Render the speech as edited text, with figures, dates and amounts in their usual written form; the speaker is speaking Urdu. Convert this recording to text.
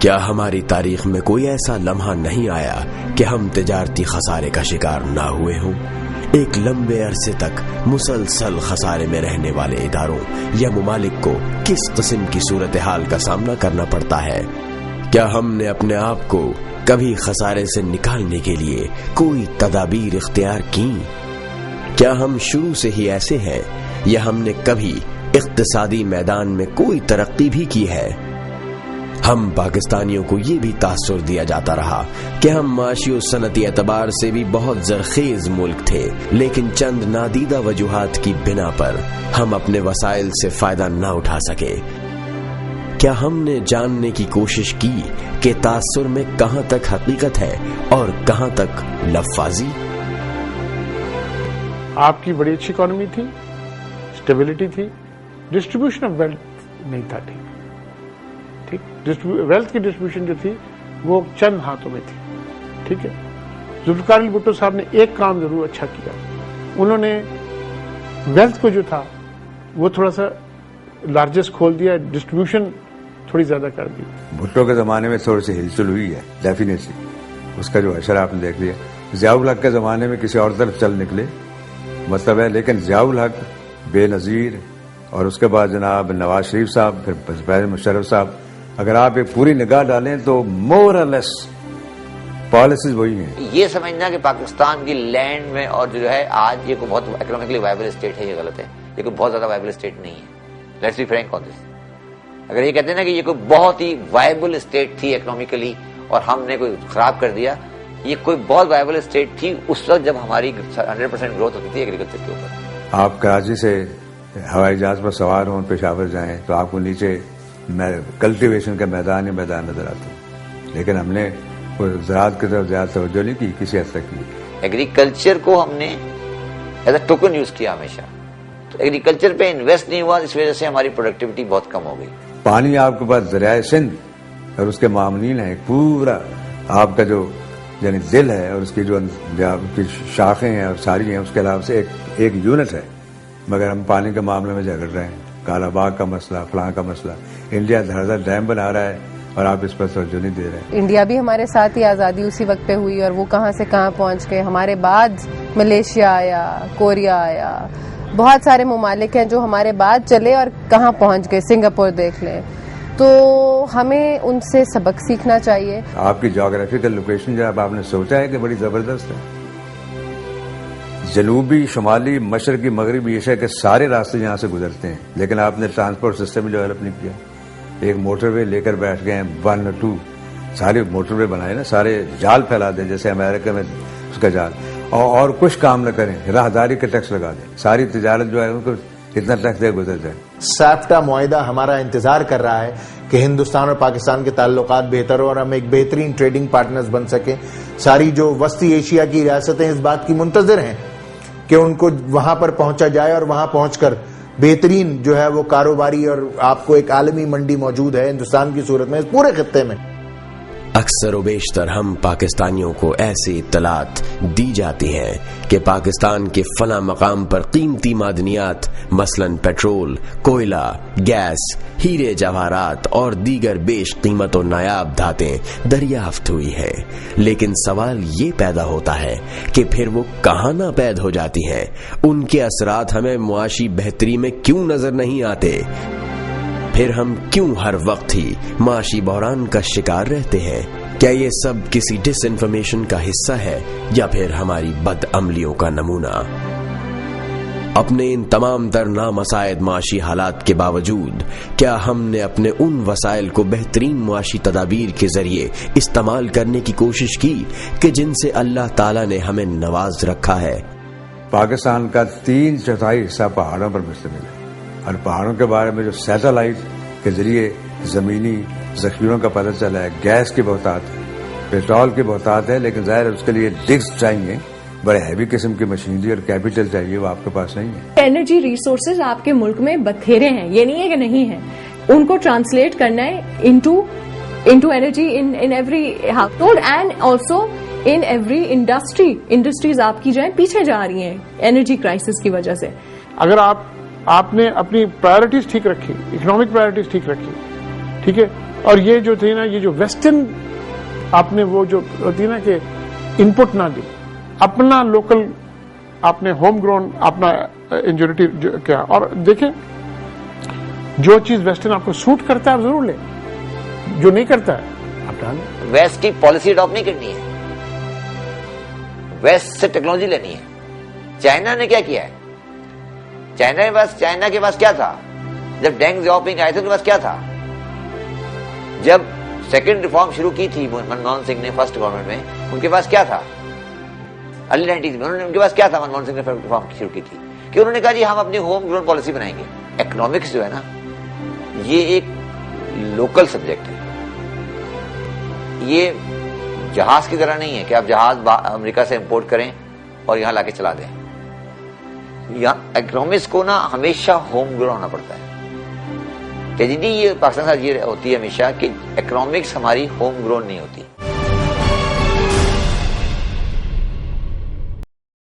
کیا ہماری تاریخ میں کوئی ایسا لمحہ نہیں آیا کہ ہم تجارتی خسارے کا شکار نہ ہوئے ہوں؟ ایک لمبے عرصے تک مسلسل خسارے میں رہنے والے اداروں یا ممالک کو کس قسم کی صورتحال کا سامنا کرنا پڑتا ہے؟ کیا ہم نے اپنے آپ کو کبھی خسارے سے نکالنے کے لیے کوئی تدابیر اختیار کی؟ کیا ہم شروع سے ہی ایسے ہیں یا ہم نے کبھی اقتصادی میدان میں کوئی ترقی بھی کی ہے؟ ہم پاکستانیوں کو یہ بھی تاثر دیا جاتا رہا کہ ہم معاشی و صنعتی اعتبار سے بھی بہت زرخیز ملک تھے، لیکن چند نادیدہ وجوہات کی بنا پر ہم اپنے وسائل سے فائدہ نہ اٹھا سکے۔ کیا ہم نے جاننے کی کوشش کی کہ تاثر میں کہاں تک حقیقت ہے اور کہاں تک لفاظی؟ آپ کی بڑی اچھی اکانومی تھی، اسٹیبلٹی تھی، ڈسٹریبیوشن آف ویلتھ نہیں تھا ٹھیک، ویلتھ کی ڈسٹریبیوشن جو تھی وہ چند ہاتھوں میں تھی، ٹھیک ہے۔ ذوالفقار علی بھٹو صاحب نے ایک کام ضرور اچھا کیا، انہوں نے ویلتھ کو جو تھا وہ تھوڑا سا لارجسٹ کھول دیا، ڈسٹریبیوشن تھوڑی زیادہ کر دی۔ بھٹو کے زمانے میں تھوڑی سی ہلچل ہوئی ہے ڈیفینیٹلی، اس کا جو اثر آپ نے دیکھ لیا۔ ضیاء الحق کے زمانے میں کسی اور طرف چل نکلے مطلب ہے، لیکن ضیاء الحق بے نظیر، اور اس کے بعد جناب نواز شریف صاحب، پھر پرویز مشرف صاحب، اگر آپ ایک پوری نگاہ ڈالیں تو مور اور لیس پالیسیز وہی ہیں۔ یہ سمجھنا کہ پاکستان کی لینڈ میں اور جو ہے آج یہ کوئی بہت اکنامکلی وائبل اسٹیٹ ہے، یہ غلط ہے۔ یہ کوئی بہت زیادہ وائبل اسٹیٹ نہیں ہے، لیٹس بی فرینک آن دس۔ اگر یہ کہتے ہیں نا کہ یہ کوئی بہت ہی وائبل اسٹیٹ تھی اکنامکلی اور ہم نے کوئی خراب کر دیا، یہ کوئی بہت وائبل اسٹیٹ تھی اس وقت جب ہماری 100% گروتھ ہوتی تھی ایگریکلچر کے اوپر۔ آپ کراچی سے ہوائی جہاز پر سوار ہوں، پشاور جائیں تو آپ کو نیچے کلٹیویشن کا میدان نظر آتا ہے، لیکن ہم نے زراعت کی طرف زیادہ توجہ نہیں کی، کسی حد تک کی۔ ایگریکلچر کو ہم نے ایز اے ٹوکن یوز کیا ہمیشہ، تو ایگریکلچر پہ انویسٹ نہیں ہوا، اس وجہ سے ہماری پروڈکٹیوٹی بہت کم ہو گئی۔ پانی آپ کے پاس دریائے سندھ اور اس کے معاملین ہیں، پورا آپ کا جو یعنی دل ہے اور اس کی جو شاخیں ہیں اور ساری ہیں، اس کے علاوہ سے ایک یونٹ ہے، مگر ہم پانی کے معاملے میں جھگڑ رہے ہیں۔ کالا باغ کا مسئلہ، فلاں کا مسئلہ، انڈیا دھڑ ڈیم بنا رہا ہے اور آپ اس پر توجہ نہیں دے رہے۔ انڈیا بھی ہمارے ساتھ ہی آزادی اسی وقت پہ ہوئی اور وہ کہاں سے کہاں پہنچ گئے۔ ہمارے بعد ملیشیا آیا، کوریا آیا، بہت سارے ممالک ہیں جو ہمارے بعد چلے اور کہاں پہنچ گئے، سنگاپور دیکھ لیں۔ تو ہمیں ان سے سبق سیکھنا چاہیے۔ آپ کی جغرافیکل لوکیشن جب آپ نے سوچا ہے کہ بڑی زبردست ہے، جنوبی، شمالی، مشرقی، مغربی ایشیا کے سارے راستے یہاں سے گزرتے ہیں، لیکن آپ نے ٹرانسپورٹ سسٹم ڈیولپ نہیں کیا۔ ایک موٹر وے لے کر بیٹھ گئے ہیں، 1 اور 2 سارے موٹر وے بنائے نا، سارے جال پھیلا دیں جیسے امریکہ میں اس کا جال، اور کچھ کام نہ کریں، راہداری کا ٹیکس لگا دیں، ساری تجارت جو ہے ان کو اتنا ٹیکس دے گزر جائے۔ سیفٹا معاہدہ ہمارا انتظار کر رہا ہے کہ ہندوستان اور پاکستان کے تعلقات بہتر ہو اور ہم ایک بہترین ٹریڈنگ پارٹنرز بن سکیں۔ ساری جو وسطی ایشیا کی ریاستیں اس بات کی منتظر ہیں کہ ان کو وہاں پر پہنچا جائے اور وہاں پہنچ کر بہترین جو ہے وہ کاروباری، اور آپ کو ایک عالمی منڈی موجود ہے ہندوستان کی صورت میں اس پورے خطے میں۔ اکثر و بیشتر ہم پاکستانیوں کو ایسی اطلاعات دی جاتی ہیں کہ پاکستان کے فلاں مقام پر قیمتی معدنیات مثلاً پیٹرول، کوئلہ، گیس، ہیرے جواہرات اور دیگر بیش قیمت و نایاب دھاتیں دریافت ہوئی ہیں، لیکن سوال یہ پیدا ہوتا ہے کہ پھر وہ کہاں ناپید ہو جاتی ہیں؟ ان کے اثرات ہمیں معاشی بہتری میں کیوں نظر نہیں آتے؟ پھر ہم کیوں ہر وقت ہی معاشی بحران کا شکار رہتے ہیں؟ کیا یہ سب کسی ڈس انفارمیشن کا حصہ ہے یا پھر ہماری بد عملیوں کا نمونہ؟ اپنے ان تمام تر نامساعد معاشی حالات کے باوجود کیا ہم نے اپنے ان وسائل کو بہترین معاشی تدابیر کے ذریعے استعمال کرنے کی کوشش کی کہ جن سے اللہ تعالیٰ نے ہمیں نواز رکھا ہے؟ پاکستان کا 3/4 حصہ پہاڑوں پر مشتمل ہے، اور پہاڑوں کے بارے میں جو سیٹلائٹ کے ذریعے زمینی ذخیروں کا پتہ چلا ہے، گیس کی بہتات ہے، پیٹرول کی بہتات ہے، لیکن ظاہر اس کے لیے ڈگز چاہیے، بڑے ہیوی قسم کی مشینری اور کیپٹل چاہیے، وہ آپ کے پاس نہیں ہے۔ انرجی ریسورسز آپ کے ملک میں بتھیرے ہیں، یہ نہیں ہے کہ نہیں ہے، ان کو ٹرانسلیٹ کرنا ہے into energy in every house hold and also in every industries آپ کی جو ہے پیچھے جا رہی ہیں انرجی کرائسس کی وجہ سے۔ اگر آپ نے اپنی پرائرٹیز ٹھیک رکھی، اکنامک پرائرٹیز ٹھیک رکھی، ٹھیک ہے. اور یہ جو تھی نا, یہ جو ویسٹرن آپ نے وہ جو ہوتی نا کہ انپٹ نہ دی, اپنا لوکل آپ نے ہوم گراؤنڈ اپنا انجورٹی کیا. اور دیکھیں جو چیز ویسٹرن آپ کو سوٹ کرتا ہے آپ ضرور لیں, جو نہیں کرتا ہے آپ ڈالیں. ویسٹ کی پالیسی اڈاپٹ نہیں کرنی ہے, ویسٹ سے ٹیکنالوجی لینی ہے. چائنا نے کیا کیا ہے؟ چائنا کے پاس کیا تھا جب ڈینگ زیاؤپنگ آئے تھے؟ ان کے پاس کیا تھا؟ جب سیکنڈ ریفارم شروع کی تھی منموہن سنگھ نے فرسٹ گورنمنٹ میں, ان کے پاس کیا تھا؟ ارلی 90s میں ان کے پاس کیا تھا؟ منموہن سنگھ نے ریفارم شروع کی تھی کہ انہوں نے کہا جی ہم اپنی ہوم گرون پالیسی بنائیں گے. اکنامکس جو ہے نا یہ ایک لوکل سبجیکٹ ہے, یہ جہاز کی طرح نہیں ہے کہ آپ جہاز امریکہ سے امپورٹ کریں اور یہاں لا کے چلا دیں. یہاں اکنامکس کو نا ہمیشہ ہوم گرون ہونا پڑتا ہے. ٹریجڈی یہ پاکستان کے ساتھ یہ ہوتی ہے ہمیشہ کہ اکنامکس ہماری ہوم گرون نہیں ہوتی.